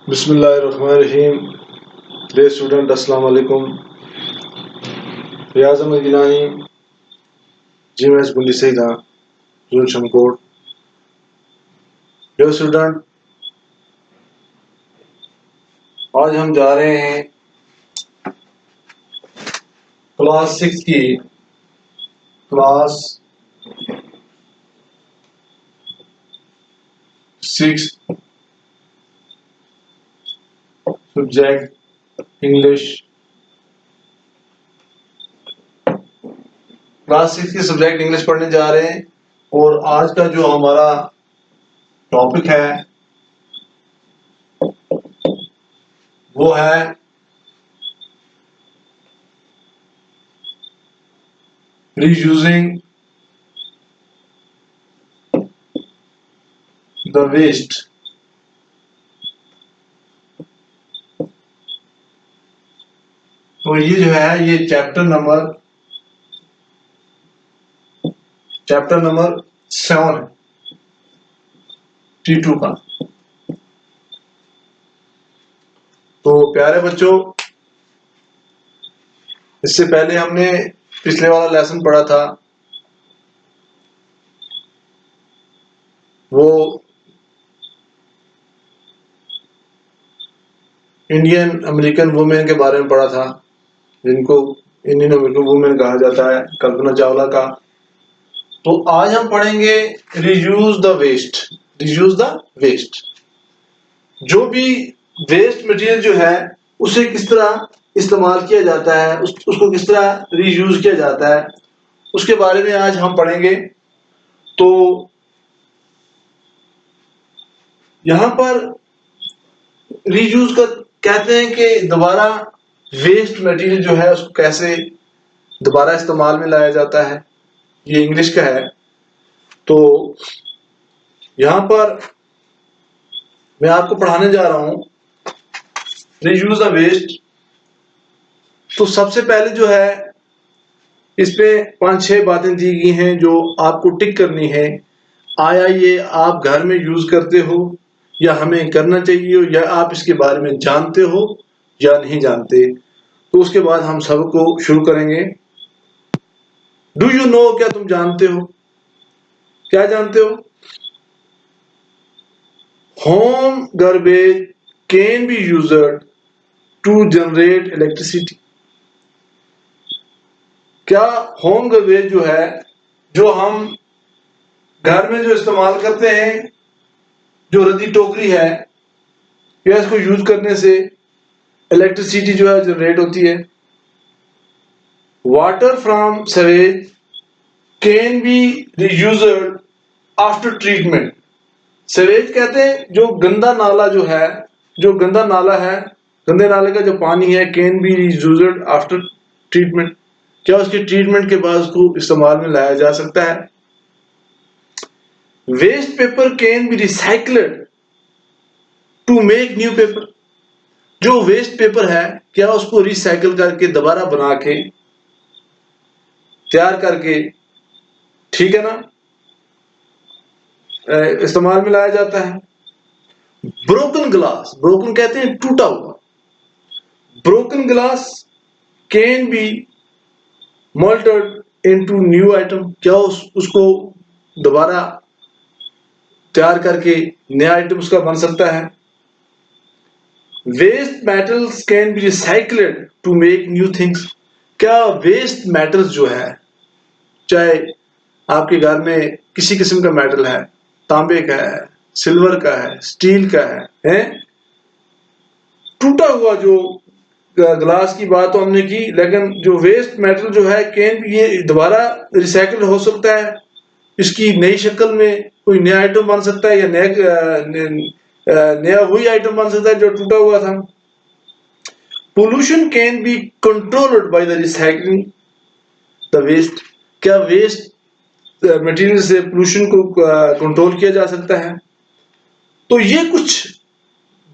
बिस्मिल्लाहिर्रहमानिर्रहीम। Dear student, अस्सलाम वालेकुम। रियाज अहमद गिलानी, GMS बुंडीसेगा, जून शमकोट। डियर स्टूडेंट, आज हम जा रहे हैं क्लास 6 की क्लास 6 सब्जेक्ट इंग्लिश। क्लास 6 की सब्जेक्ट इंग्लिश पढ़ने जा रहे हैं और आज का जो हमारा टॉपिक है वो है रीयूजिंग द वेस्ट। तो ये जो है ये चैप्टर नंबर 7 है T2 का। तो प्यारे बच्चों, इससे पहले हमने पिछले वाला लेसन पढ़ा था, वो इंडियन अमेरिकन वुमेन के बारे में पढ़ा था, जिनको इंडियन अमेरिकन वुमेन कहा जाता है, कल्पना चावला का। तो आज हम पढ़ेंगे reuse the waste. Reuse the waste, जो भी वेस्ट मटेरियल जो है उसे किस तरह इस्तेमाल किया जाता है, उसको किस तरह रीयूज किया जाता है, उसके बारे में आज हम पढ़ेंगे। तो यहां पर रीयूज का कहते हैं कि दोबारा वेस्ट मटेरियल जो है उसको कैसे दोबारा इस्तेमाल में लाया जाता है, ये इंग्लिश का है। तो यहां पर मैं आपको पढ़ाने जा रहा हूं रीयूज द वेस्ट। तो सबसे पहले जो है इस पे 5-6 बातें दी गई हैं जो आपको टिक करनी है। आया ये आप घर में यूज करते हो या हमें करना चाहिए, या आप इसके बारे में जानते हो या नहीं जानते। तो उसके बाद हम सबको शुरू करेंगे। डू यू नो, क्या तुम जानते हो? क्या जानते हो? Home garbage can be used to generate electricity. क्या होम गार्बेज जो है, जो हम घर में जो इस्तेमाल करते हैं, जो रद्दी टोकरी है, या इसको यूज करने से इलेक्ट्रिसिटी जो है जनरेट होती है। Water from sewage can be reused after treatment. Sewage कहते हैं जो गंदा नाला जो है, जो गंदा नाला है, गंदे नाले का जो पानी है, can be reused after treatment. क्या उसके ट्रीटमेंट के बाद उसको इस्तेमाल में लाया जा सकता है? Waste paper can be recycled to make new paper. जो वेस्ट पेपर है, क्या उसको रिसाइकल करके दोबारा बना के तैयार करके, ठीक है ना, इस्तेमाल में लाया जाता है। ब्रोकन ग्लास, ब्रोकन कहते हैं टूटा हुआ, broken glass can be molted into new item. क्या उसको दोबारा तैयार करके नया आइटम उसका बन सकता है। Waste metals can be recycled to make new things. क्या वेस्ट मेटल्स जो है, चाहे आपके घर में किसी किस्म का मेटल है, तांबे का है, सिल्वर का है, स्टील का है? टूटा हुआ जो ग्लास की बात तो हमने की, लेकिन जो वेस्ट मेटल जो है कैन भी ये दोबारा रिसाइकल हो सकता है, इसकी नई शक्ल में कोई नया आइटम बन सकता है, या नया वही आइटम बन सकता है जो टूटा हुआ था। Pollution can be controlled by the recycling the waste. क्या वेस्ट मटेरियल से पोल्यूशन को कंट्रोल किया जा सकता है? तो ये कुछ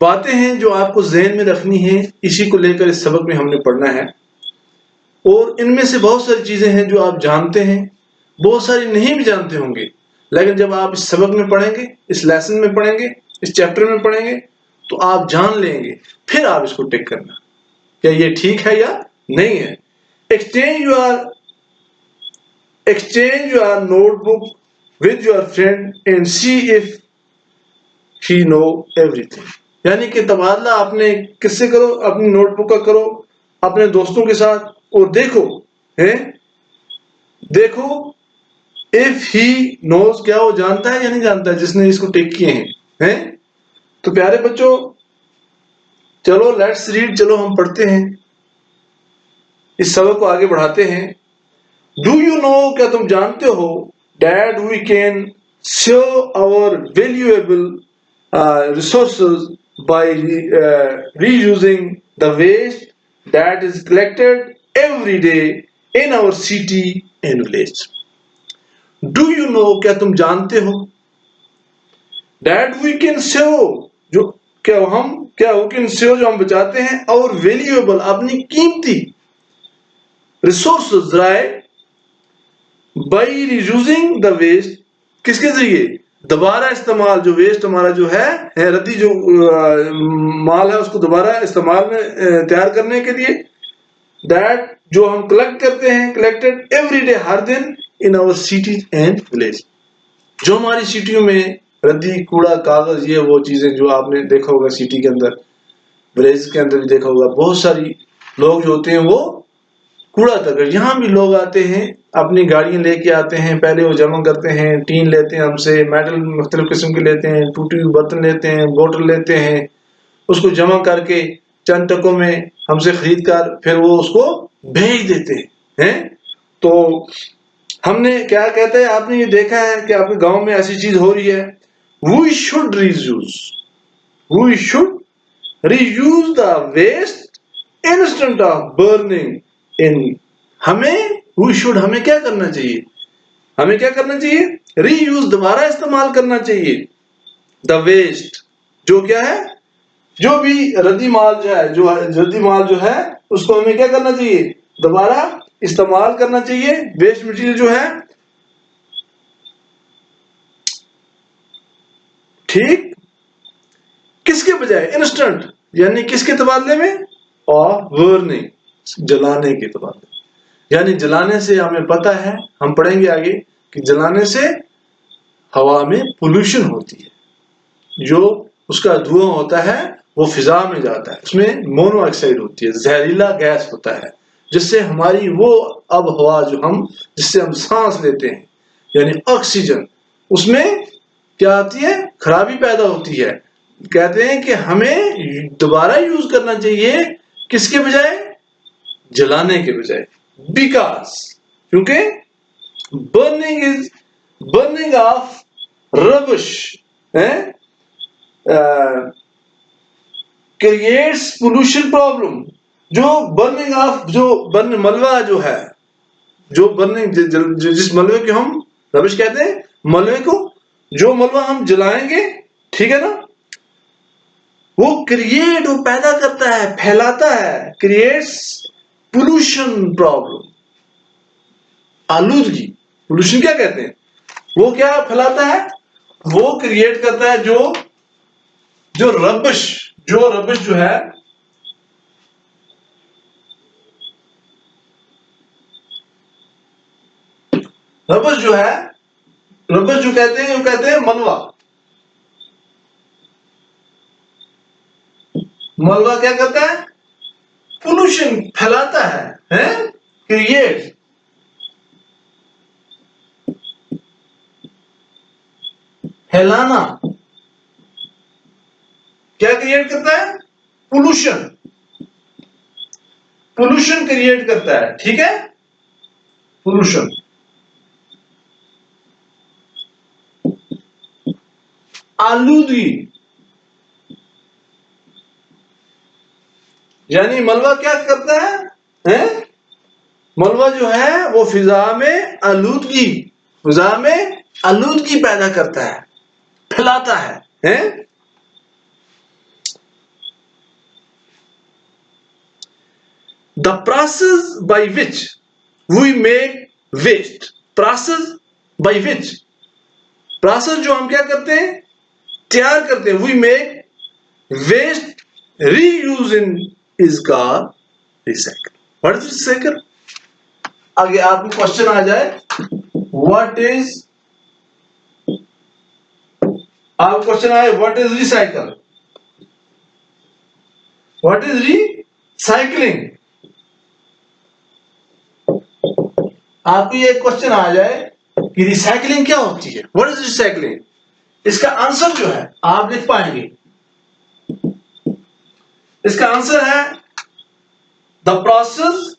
बातें हैं जो आपको जहन में रखनी है, इसी को लेकर इस सबक में हमने पढ़ना है। और इनमें से बहुत सारी चीजें हैं जो आप जानते हैं, बहुत सारी नहीं भी जानते होंगे, लेकिन जब आप इस सबक में पढ़ेंगे, इस लेसन में पढ़ेंगे, इस चैप्टर में पढ़ेंगे, तो आप जान लेंगे, फिर आप इसको टिक करना क्या ये ठीक है या नहीं है। Exchange your notebook with your friend and see if he know everything। यानी कि तबादला अपने किससे करो, अपनी नोटबुक का करो अपने दोस्तों के साथ, और देखो इफ ही नोज, क्या वो जानता है या नहीं जानता है जिसने इसको टेक किए हैं। तो प्यारे बच्चों चलो लेट्स रीड, चलो हम पढ़ते हैं, इस सबक को आगे बढ़ाते हैं। डू यू नो, क्या तुम जानते हो, that we can save our valuable resources by reusing the waste that is collected every day in our city and village। Do you know, क्या तुम जानते हो, that we can save, जो we can save, जो हम बचाते हैं, और valuable, अपनी कीमती resources, right, by reusing the waste, किसके जरिए, दोबारा इस्तेमाल, जो वेस्ट हमारा जो है रद्दी जो माल है उसको दोबारा इस्तेमाल में तैयार करने के लिए, दैट जो हम कलेक्ट करते हैं, कलेक्टेड एवरी डे, हर दिन, in our cities and village, जो हमारी सिटियों में रद्दी कूड़ा कागज ये वो चीजें जो आपने देखा होगा सिटी के अंदर, विलेज के अंदर भी देखा होगा, बहुत सारी लोग जो होते हैं वो कूड़ा करकट, यहाँ भी लोग आते हैं अपनी गाड़ियां लेके आते हैं, पहले वो जमा करते हैं, टीन लेते हैं हमसे, मेटल मुख्तलिफ किस्म के लेते हैं, टूटी हुई बर्तन लेते हैं, बोतल लेते हैं, उसको जमा करके चंद टकों में हमसे खरीद कर फिर वो उसको भेज देते हैं। तो हमने क्या कहते हैं, आपने ये देखा है कि आपके गांव में ऐसी चीज हो रही है, we should reuse the waste instant of burning in. हमें क्या करना चाहिए, रीयूज, दोबारा इस्तेमाल करना चाहिए, द वेस्ट, जो क्या है, जो भी रद्दी माल जो है उसको हमें क्या करना चाहिए, दोबारा इस्तेमाल करना चाहिए, वेस्ट मटेरियल जो है, ठीक, किसके बजाय, इंस्टेंट, यानी किसके तबादले में, और बर्निंग, जलाने के तबादले, यानी जलाने से हमें पता है, हम पढ़ेंगे आगे कि जलाने से हवा में पोल्यूशन होती है, जो उसका धुआं होता है वो फिजा में जाता है, उसमें मोनोऑक्साइड होती है, जहरीला गैस होता है, जिससे हमारी वो अब हवा जिससे हम सांस लेते हैं, यानी ऑक्सीजन, उसमें क्या आती है, खराबी पैदा होती है। कहते हैं कि हमें दोबारा यूज करना चाहिए, किसके बजाय, जलाने के बजाय, क्योंकि burning of rubbish creates pollution problem. मलबा जो है, जिस मलबे को हम रबिश कहते हैं, मलबे को, जो मलबा हम जलाएंगे, ठीक है ना, वो पैदा करता है, फैलाता है, क्रिएट्स पोल्यूशन प्रॉब्लम, आलूदगी। पोल्यूशन क्या कहते हैं, वो क्या फैलाता है, वो क्रिएट करता है, जो रबिश जो है, रबिश जो कहते हैं मलबा क्या करता है, पोल्यूशन फैलाता है, क्रिएट, फैलाना, क्या क्रिएट करता है, पोल्यूशन क्रिएट करता है, ठीक है, पोल्यूशन, आलूदगी, यानी मलबा क्या करता है, मलबा जो है वो फिजा में आलूदगी पैदा करता है, फैलाता है? The process by which we make waste, process जो हम क्या करते हैं, तैयार करते हैं, we make, waste reuse in is called recycle. What is recycle? आगे आपको क्वेश्चन आ जाए व्हाट इज, आप क्वेश्चन आए what is recycle, what is recycling, आपको ये क्वेश्चन आ जाए कि रिसाइकलिंग क्या होती है, व्हाट इज रिसाइकलिंग, इसका आंसर जो है आप लिख पाएंगे। इसका आंसर है the process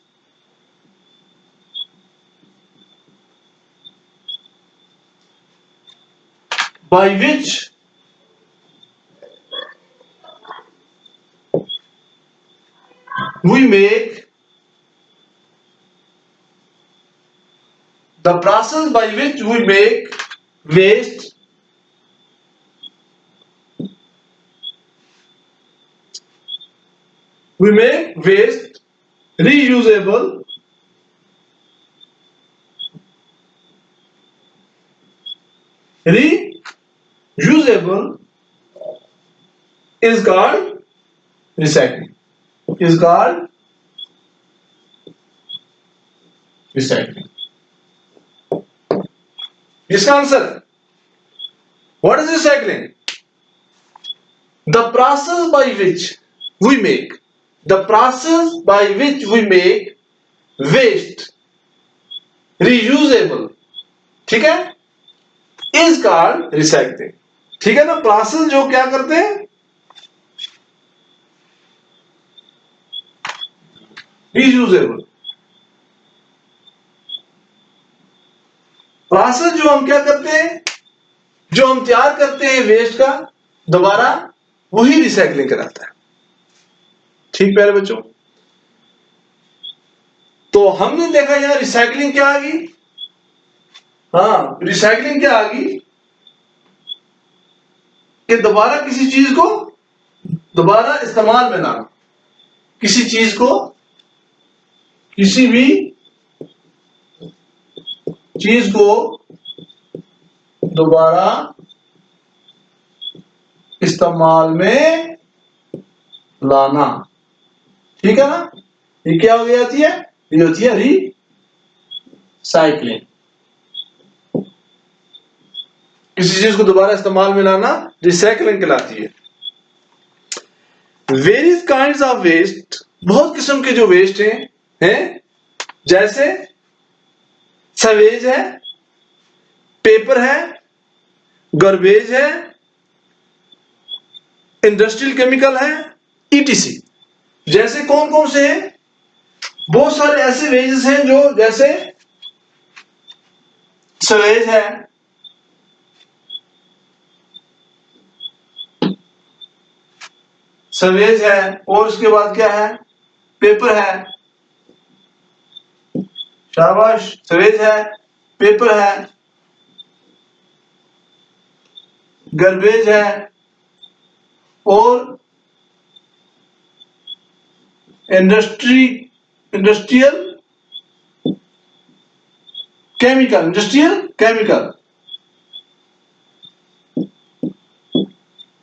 by which we make the process by which we make waste reusable is called recycling, is called recycling। इसका आंसर है what is recycling, the process by which we make, the process by which we make waste reusable, ठीक है, is called recycling. ठीक है ना, process जो क्या करते हैं रीयूजेबल, प्रोसेस जो हम क्या करते हैं, जो हम तैयार करते हैं वेस्ट का दोबारा, वही रिसाइकलिंग कराता है। ठीक प्यारे बच्चों, तो हमने देखा यहां रिसाइकलिंग क्या आ गई, हाँ रिसाइकलिंग क्या आ गई कि दोबारा किसी चीज को दोबारा इस्तेमाल में लाना, किसी चीज को किसी भी चीज को दोबारा इस्तेमाल में लाना। ठीक है ना, ये क्या हो जाती है, ये होती है रिसाइकलिंग। किसी चीज को दोबारा इस्तेमाल में लाना रिसाइकलिंग कहलाती है। वेरियस काइंड्स ऑफ वेस्ट, बहुत किस्म के जो वेस्ट हैं जैसे सवेज है, पेपर है, गार्बेज है, इंडस्ट्रियल केमिकल है, ईटीसी। जैसे कौन कौन से हैं, बहुत सारे ऐसे वेजेस हैं जो जैसे सवेज है, सवेज है, और उसके बाद क्या है, पेपर है, शाबाश, सवेज है, पेपर है, गार्बेज है, और इंडस्ट्रियल केमिकल,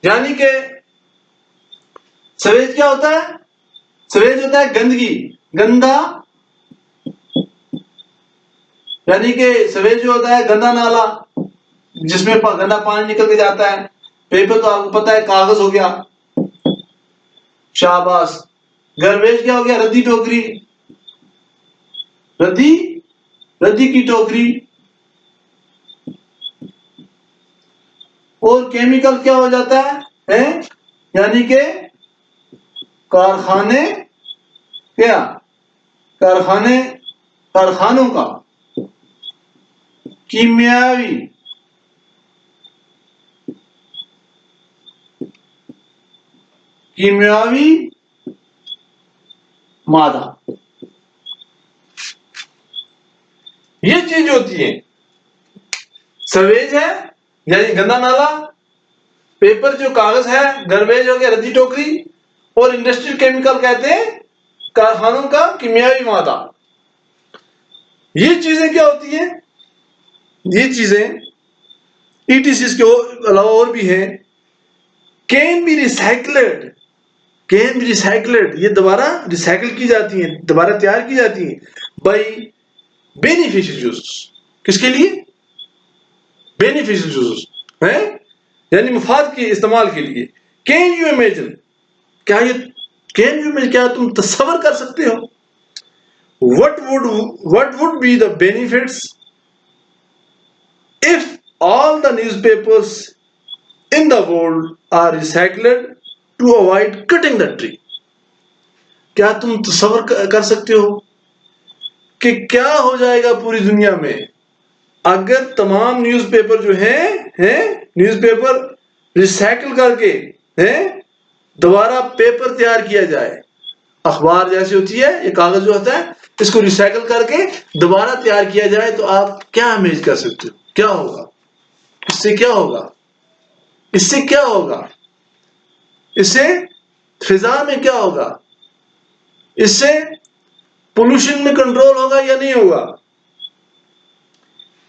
यानी कि सवेज क्या होता है, सवेज होता है गंदगी, गंदा, यानी कि सवेज जो होता है गंदा नाला जिसमें गंदा पानी निकल के जाता है। पेपर तो आपको पता है कागज हो गया, शाबाश। गार्बेज क्या हो गया, रद्दी टोकरी, रद्दी की टोकरी। और केमिकल क्या हो जाता है? यानी कि कारखाने, क्या कारखानों का कीमियावी मादा, ये चीज होती है। सवेज है यानी गंदा नाला, पेपर जो कागज है, गार्बेज हो गया रद्दी टोकरी, और इंडस्ट्रियल केमिकल कहते हैं कारखानों का कीमियावी मादा। ये चीजें क्या होती हैं, ये चीजें ईटीसी के अलावा और भी हैं can be recycled, can be recycled, ये दोबारा रिसाइकल की जाती हैं, दोबारा तैयार की जाती हैं बाई बेनिफिशियल यूजर्स। किसके लिए? बेनिफिशियल यूजर्स है, यानी मुफाद के इस्तेमाल के लिए। कैन यू इमेजिन, क्या ये कैन यू इमेजिन, क्या तुम तस्वर कर सकते हो? what would be the benefits if all the newspapers in the world are recycled to avoid cutting the tree? क्या तुम तस्वर कर सकते हो कि क्या हो जाएगा पूरी दुनिया में अगर तमाम न्यूज़पेपर जो हैं न्यूज़पेपर रिसाइकल करके दोबारा पेपर तैयार किया जाए। अखबार जैसी होती है, ये कागज जो होता है, इसको रिसाइकल करके दोबारा तैयार किया जाए, तो आप क्या इमेज कर सकते हो क्या होगा? इससे क्या होगा? इससे क्या होगा? इससे फिजा में क्या होगा? इससे पोल्यूशन में कंट्रोल होगा या नहीं होगा?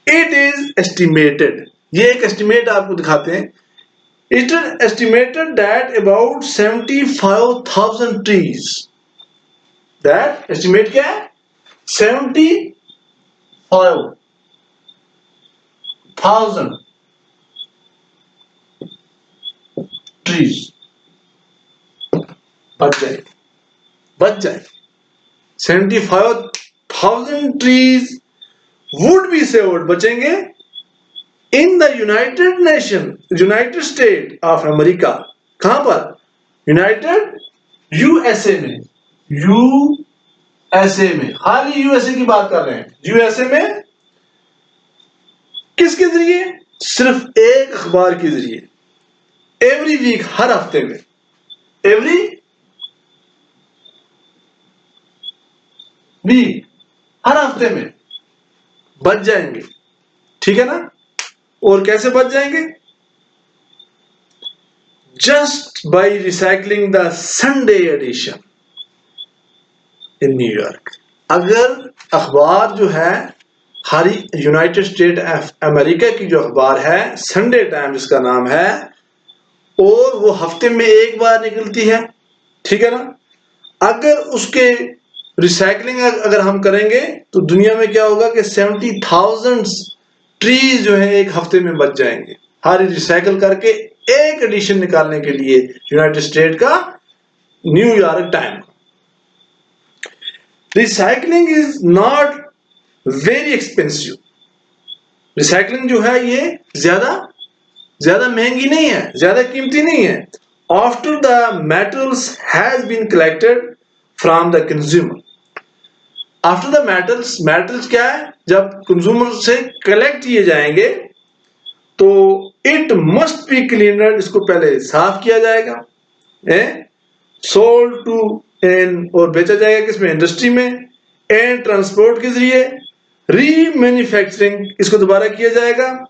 इट इज एस्टिमेटेड, ये एक एस्टिमेट आपको दिखाते हैं। It is estimated that about 75,000 trees, that estimate क्या है? 75,000 ट्रीज बच जाए 75,000 ट्रीज वुड बी सेव्ड, बचेंगे in the United state of America. कहां पर? यूनाइटेड यूएसए में, यूएसए में, खाली यूएसए की बात कर रहे हैं। यूएसए में किसके जरिए? सिर्फ एक अखबार के जरिए, एवरी वीक, हर हफ्ते में, एवरी वीक, हर हफ्ते में बच जाएंगे। ठीक है ना? और कैसे बच जाएंगे? Just by recycling the Sunday edition in New York. अगर अखबार जो है हमारी यूनाइटेड स्टेट अमेरिका की जो अखबार है, संडे टाइम जिसका नाम है, और वो हफ्ते में एक बार निकलती है, ठीक है ना? अगर उसके रिसाइकलिंग अगर हम करेंगे तो दुनिया में क्या होगा कि 70,000 ट्रीज जो है एक हफ्ते में बच जाएंगे, हर रिसाइकल करके एक एडिशन निकालने के लिए यूनाइटेड स्टेट का New York time. Recycling is not very expensive, recycling जो है ये ज्यादा महंगी नहीं है, ज्यादा कीमती नहीं है। After the metals has been collected from the consumer, after the metals क्या है? जब कंज्यूमर से कलेक्ट किए जाएंगे तो इट मस्ट बी क्लीनर, इसको पहले साफ किया जाएगा, सोल्ड टू एन, और बेचा जाएगा किसमें? इंडस्ट्री में, एंड ट्रांसपोर्ट के जरिए, रीमैन्युफैक्चरिंग, इसको दोबारा किया जाएगा,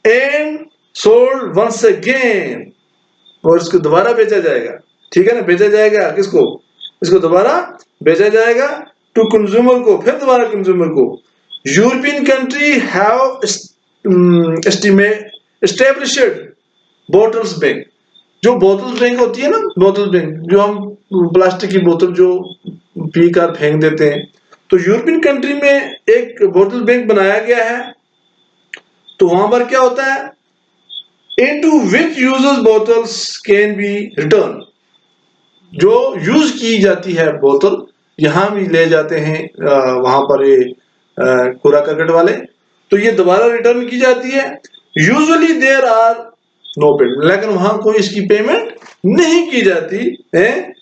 एंड सोल्ड वंस अगेन, और इसको दोबारा बेचा जाएगा। ठीक है ना? बेचा जाएगा किसको? इसको दोबारा बेचा जाएगा टू कंज्यूमर को, फिर दोबारा कंज्यूमर को। European country have established bottles bank, जो बोतल बैंक होती है ना, बोतल बैंक जो हम प्लास्टिक की बोतल जो पीकर फेंक देते हैं, तो यूरोपियन कंट्री में एक बोतल बैंक बनाया गया है। तो वहां पर क्या होता है? Into which users bottles can be return, जो यूज की जाती है बोतल यहां भी ले जाते हैं वहां पर ये कूड़ा करकट वाले, तो ये दोबारा रिटर्न की जाती है। Usually there are no payment, लेकिन वहां कोई इसकी पेमेंट नहीं की जाती है।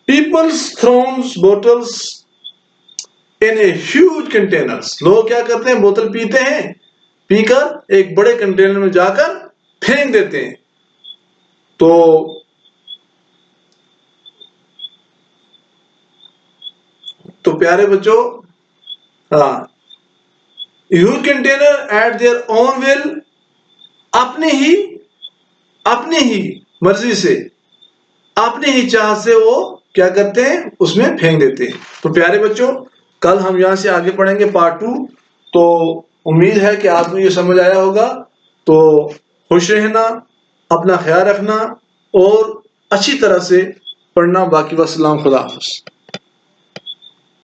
Peoples throws bottles in a huge containers, लोग क्या करते हैं? बोतल पीते हैं, पीकर एक बड़े कंटेनर में जाकर फेंक देते हैं। तो प्यारे बच्चों, use container eight their own will, अपने ही मर्जी से, अपने ही चाह से वो क्या करते हैं? उसमें फेंक देते हैं। तो प्यारे बच्चों, कल हम यहां से आगे पढ़ेंगे पार्ट 2। तो उम्मीद है कि आपको ये समझ आया होगा। तो खुश रहना, अपना ख्याल रखना, और अच्छी तरह से पढ़ना। बाकी वस्सलाम, खुदा हाफ़िज़।